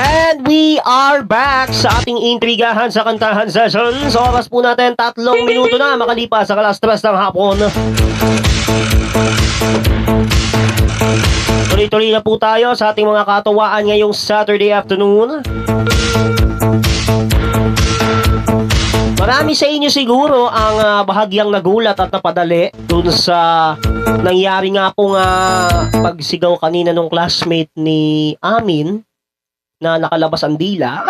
And we are back sa ating intrigahan sa kantahan sessions. Oras po natin 3 minuto na makalipas sa alas 3 ng hapon. Tuloy-tuloy na po tayo sa ating mga katuwaan ngayong Saturday afternoon. Marami sa inyo siguro ang bahagyang nagulat at napadali dun sa nangyari nga pong pagsigaw kanina nung classmate ni Amin na nakalabas ang dila.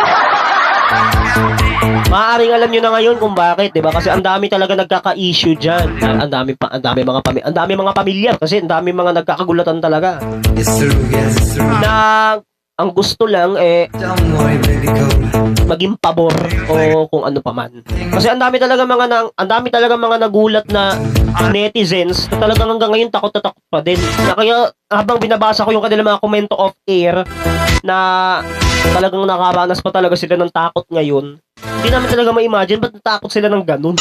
Maaaring alam nyo na ngayon kung bakit, 'di ba? Kasi ang dami talaga nagkaka-issue diyan. Ang dami mga pamilya kasi ang dami mga nagkakagulatan talaga. Na ang gusto lang maging pabor o kung ano pa man. Kasi ang dami talaga mga nagulat na netizens na talagang hanggang ngayon takot na takot pa din. Na kaya habang binabasa ko yung kanilang mga komento off air na talagang nakaranas pa talaga sila ng takot ngayon. Hindi namin talaga ma-imagine ba't natakot sila ng ganun.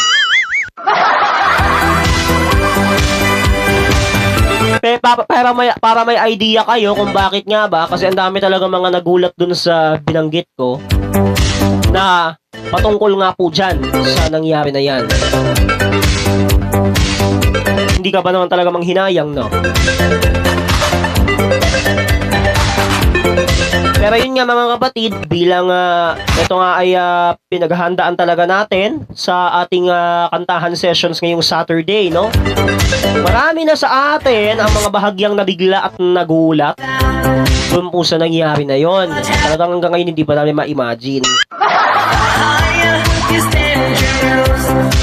Para may idea kayo kung bakit nga ba, kasi ang dami talaga mga nagulat dun sa binanggit ko na patungkol nga po dyan sa nangyari na yan. Hindi ka ba naman talaga manghinayang, no? Pero yun nga mga kapatid, bilang ito nga ay pinaghahandaan talaga natin sa ating kantahan sessions ngayong Saturday, no? Marami na sa atin ang mga bahagyang nabigla at nagulat dun po sa nangyari na yon. Talagang hanggang ngayon hindi pa namin ma-imagine.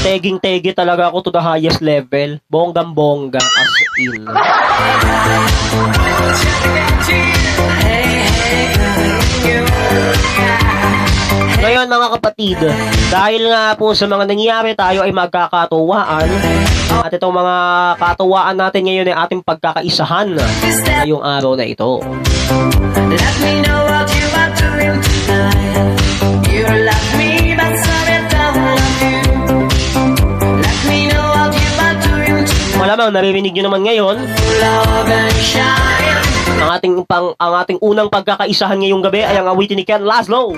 Teging-tegi talaga ako to the highest level. Bonggang-bongga as in. Ngayon mga kapatid, dahil nga po sa mga nangyayari, tayo ay magkakatuwaan. At itong mga katuwaan natin ngayon ay ating pagkakaisahan ngayong araw na ito. Let me know what you are doing tonight. You love me but sorry don't love you. Let me know what you are doing tonight. Malamang naririnig nyo naman ngayon love and shine. Ang ating unang pagkakaisahan ngayong gabi ay ang awitin ni Ken Laszlo.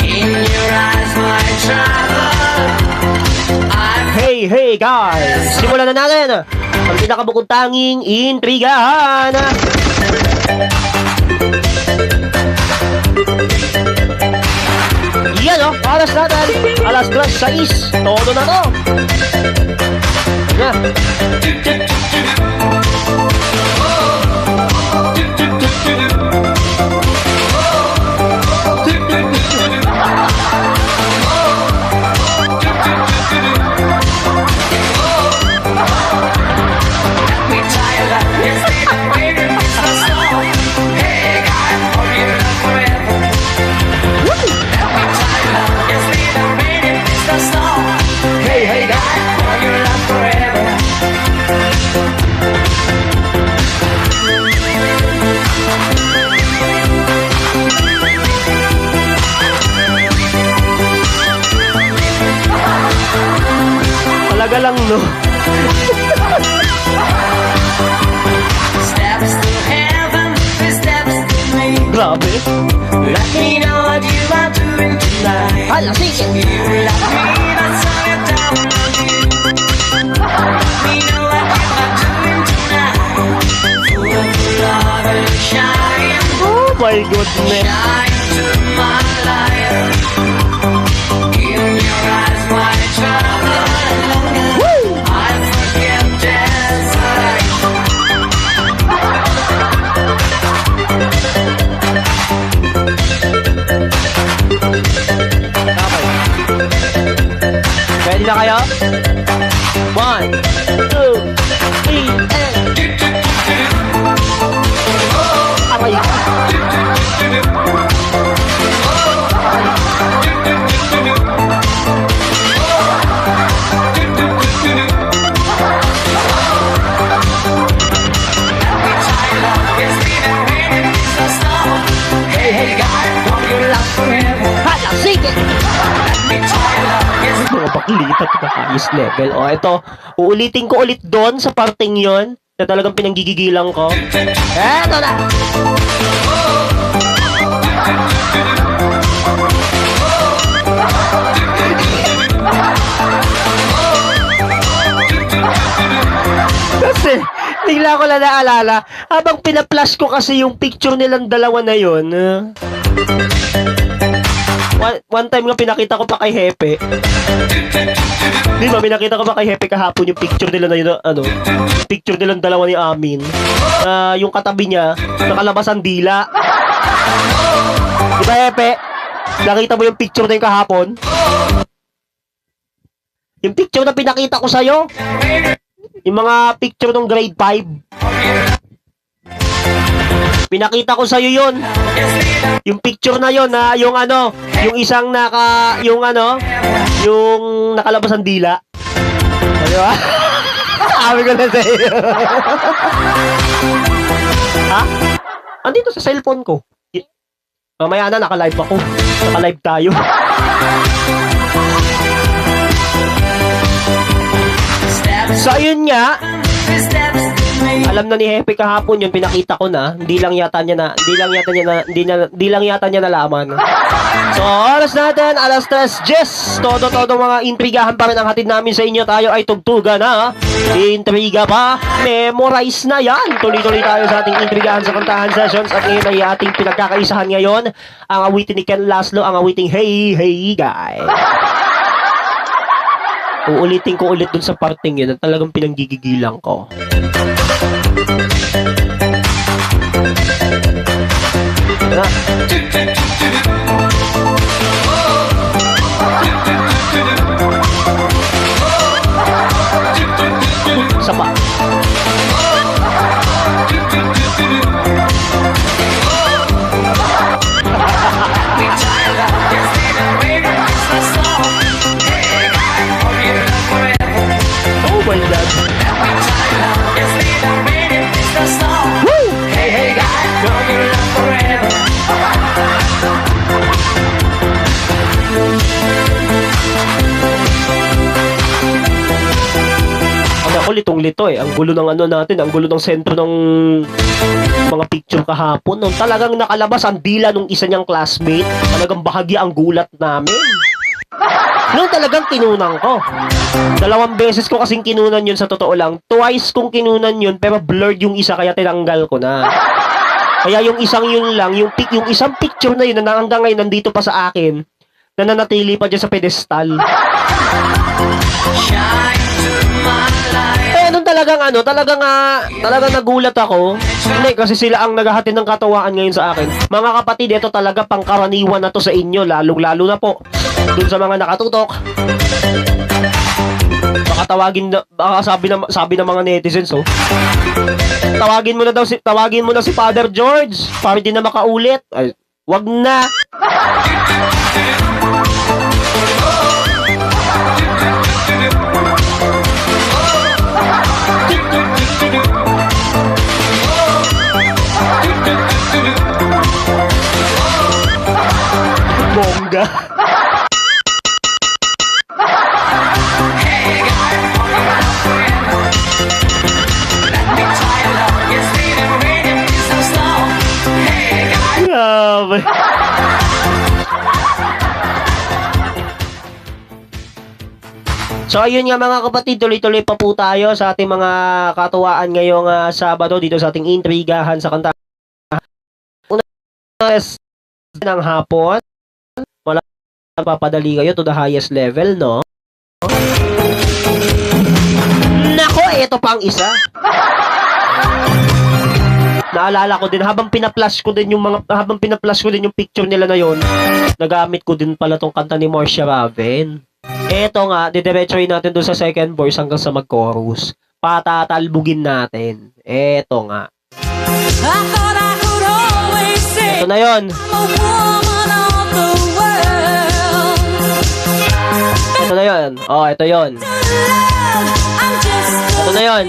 In your eyes, my trouble. Hey guys! Simulan na natin ang pinakabukod tanging intrigahan. Yan o, oras natin. Alas 3:06. Todo na to. Yan. Talaga lang, no? Steps to heaven, steps to me. Grabe. Let me know what you are doing tonight. Hala, sige. You love me, but sorry don't love you. Let me know what you are doing tonight. Full of love and shine. Oh my goodness. Shine to my life. In your eyes, my trouble. Ready na kayo? 1, 2, 3, and... Aray! Hey guy, don't you love forever? Hala, sige! Mga baklitat na highest level. O, ito, uulitin ko ulit doon sa parting yon na talagang pinanggigigilan ko. Eto na! Kasi, bigla ko lang naalala, habang pina-flash ko kasi yung picture nilang dalawa na yun, one time nga pinakita ko pa kay Hepe. Di ba, pinakita ko pa kay Hepe kahapon yung picture nila na yun, picture nilang dalawa ni Amin. Yung katabi niya, nakalabas ang dila. Di ba, Hepe? Nakita mo yung picture na yung kahapon? Yung picture na pinakita ko sa'yo? Yung mga picture ng grade 5. Pinakita ko sa'yo yun. Yung picture na yun, yung yung isang yung nakalabas ang dila. Di ba? Sabi ko na sa'yo. Ha? Andito sa cellphone ko. Mamaya na, naka-live ako. Naka-live tayo. So, ayun nga. Alam na ni Hepe kahapon yun, pinakita ko na. Hindi lang yata niya nalaman. So, oras natin, alas 3:10. Todo mga intrigahan pa rin ang hatid namin sa inyo. Tayo ay tugtugan na. Intriga pa. Memorize na yan. Tuloy-tuloy tayo sa ating intrigahan sa kantahan sessions. At ngayon ay ating pinagkakaisahan ngayon. Ang awitin ni Ken Laszlo, ang awiting Hey, Hey, Guy. Uulitin ko ulit dun sa parting yun na talagang pinanggigigilan ko. Isa pa. Oh my God. Woo! Hey, hey, guy, don't give it up forever. Ako litong-lito eh. Ang gulo ng natin, ang gulo ng sentro ng mga picture kahapon. Nung talagang nakalabas ang dila nung isa niyang classmate, talagang bahagya ang gulat namin. Nung talagang kinunan ko. 2 beses ko kasing kinunan yun sa totoo lang. Twice kong kinunan yun pero blurred yung isa kaya tinanggal ko na. Kaya yung isang yun lang, yung isang picture na yun na hanggang ngayon nandito pa sa akin, na nanatili pa dyan sa pedestal. Nung talagang nagulat ako. Hindi, kasi sila ang naghahatid ng katawaan ngayon sa akin. Mga kapatid, ito talaga pangkaraniwan na to sa inyo, lalong-lalo na po dun sa mga nakatutok. Baka sabi ng mga netizens, tawagin mo na si Father George para di na makaulit. Ay, wag na. Bongga. Grabe. So ayun nga mga kapatid, tuloy-tuloy pa po tayo sa ating mga katuwaan ngayong Sabado dito sa ating intrigahan sa kanta. Una ng hapon, wala papadali kayo to the highest level, no? Nako, ito pa ang isa. Naalala ko din habang pina-flash ko din yung picture nila na yon, nagamit ko din pala tong kanta ni Marcia Raven. Eto nga, didiretsuhin natin doon sa second verse hanggang sa mag-chorus. Patatalbugin natin. Eto nga. Ito na yon. Ito na yon. Oh, ito yon. Ito na yon.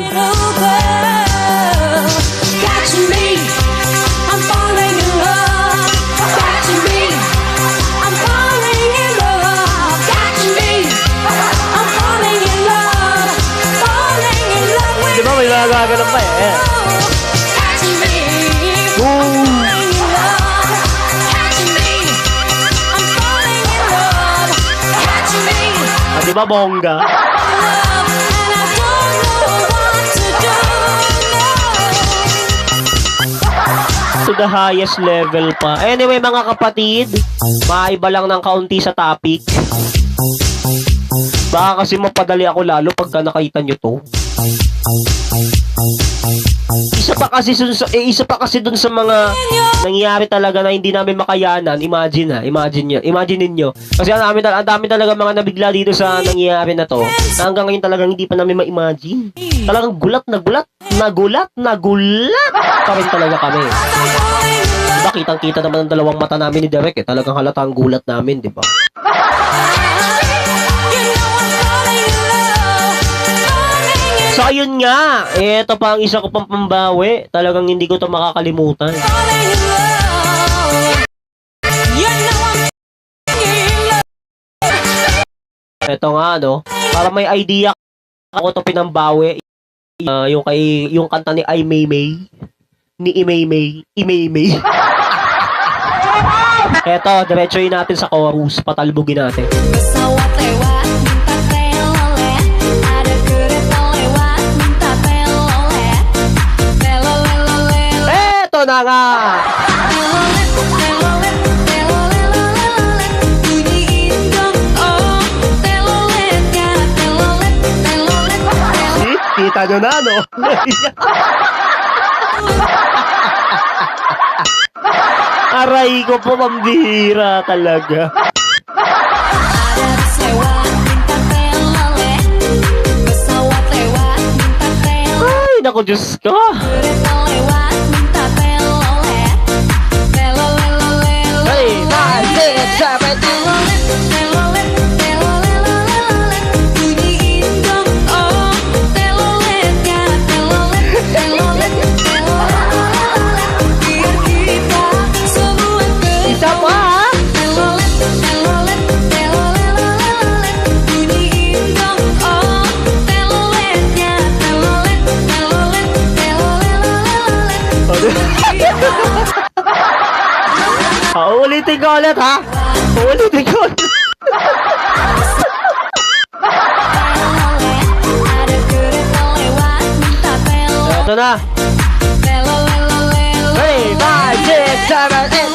Diba may nagagamit Gumagano pa eh. Ah, di ba bongga? To the highest level pa. Anyway, mga kapatid, maiba lang ng kaunti sa topic. Baka kasi mapadali ako lalo pagka nakita nyo to. Isa pa kasi dun sa mga nangyayari talaga na hindi namin makayanan. Imagine ninyo. Kasi ang dami talaga mga nabigla dito sa nangyayari na to. Na hanggang ngayon talagang hindi pa namin ma-imagine. Talagang gulat pa rin talaga kami. Diba, kitang-kita naman ang dalawang mata namin ni Derek eh. Talagang halata ang gulat namin, di ba? So, ayun nga. Ito pa ang isa ko pang pambawi. Talagang hindi ko to makakalimutan. Ito nga, no? Para may idea ako to pinambawi. Yung kanta ni Ai Mei. Ni Imei Mei. Eto, diretsoin natin sa chorus. Patalbugin natin. Eto na nga! Kita nyo na, no? Aray ko po, pambihira talaga. Ay, naku, Diyos ko. Hey, 5, 6, 7, 8. Ulitin ko ulit, ha? Ulitin ko ulit. Ito na. 3, 5, 6, 7, 8.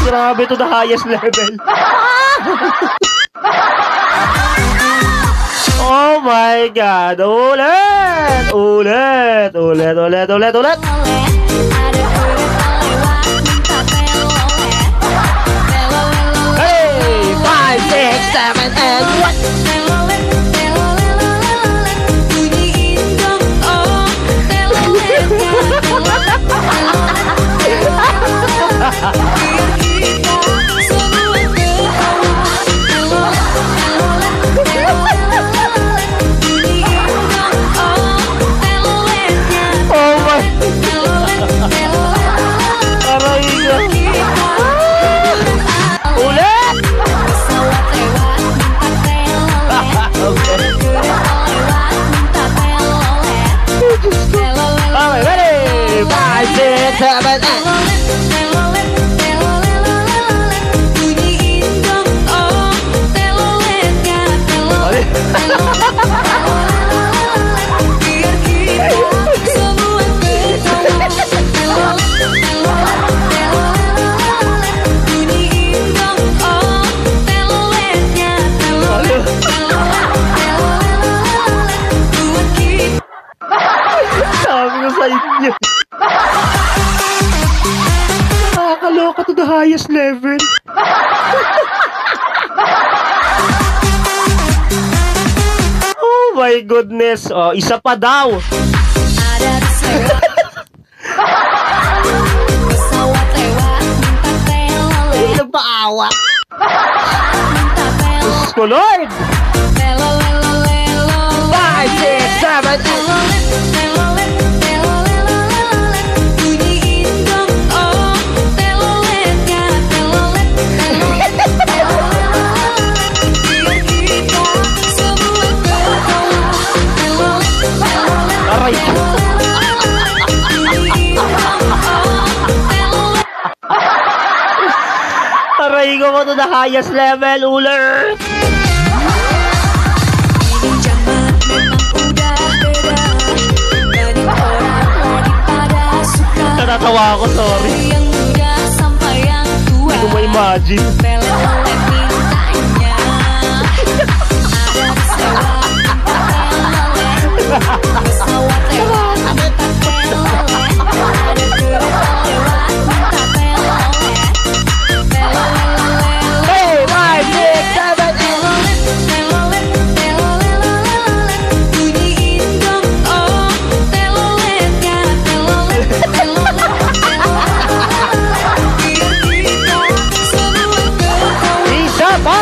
Grabe, to the highest level. Oh my God. Ulit. Hey, 5, 6, 7, and what? Sabi ko sa inyo. Nakakaloka to the highest level. Oh my goodness. Oh, isa pa daw. ko, Lord! 5, 6, 7, 8. Aray! Aray ko mo to the highest level, uler! Natatawa ako, sorry. Hindi ko ma-imagine. Hey, 5, 6, 7, 8. Isa pa!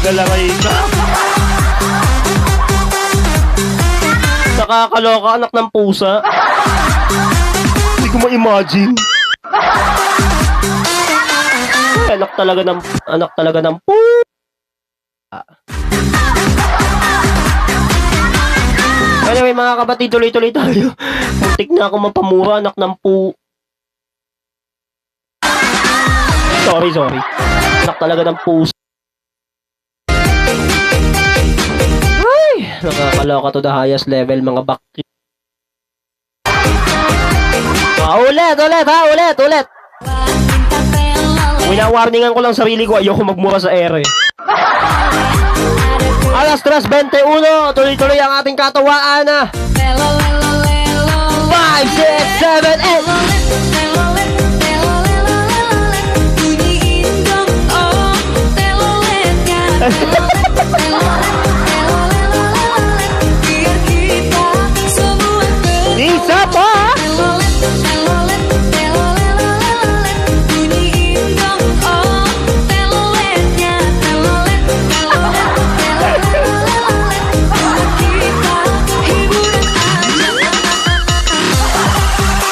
Galakay ka. Nakakaloka, anak ng pusa. Hindi ko ma-imagine. Anak talaga ng pusa. Anyway, mga kapatid, tuloy-tuloy tayo. Muntik na ako mapamura, anak ng Sorry. Anak talaga ng pusa. Nakakaloka to the highest level, mga bakti. Ulit. Winawarningan ko lang sarili ko, ayoko magmura sa ere. Alas 3:21, tuloy-tuloy ang ating katawaan na. 5, 6, 7, 8. Isa pa!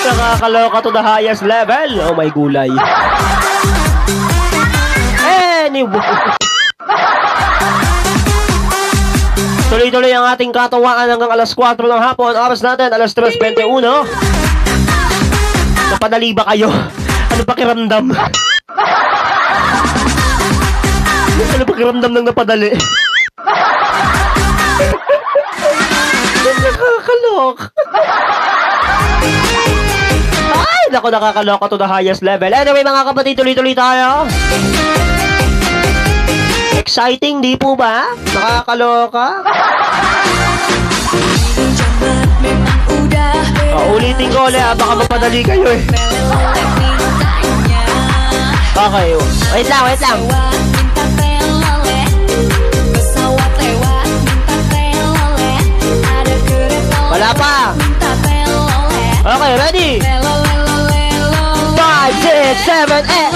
Nakakaloka to the highest level. Oh my gulay. Anyway. Tuloy-tuloy ang ating katawaan hanggang alas 4 ng hapon. Oras natin, alas 3:21. Napadali ba kayo? Ano pakiramdam? Ano pakiramdam ng napadali? Nakakalok. Ay, naku, nakakaloka to the highest level. Anyway, mga kapatid, tuloy-tuloy tayo. Exciting, di po ba? Nakakaloka. Ulitin ko ulit, baka mapadali kayo eh. Okay, wait lang. Wala pa. Okay, ready? 5, 6, 7, 8.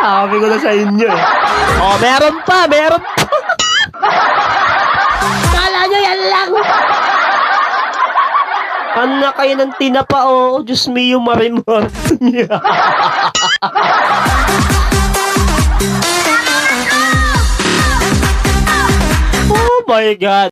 Sabi ko na sa inyo eh. Oh, meron pa. Kala nyo yan lang. Anak kayo ng tinapa, oh. Diyos mio, marimot. Oh my God.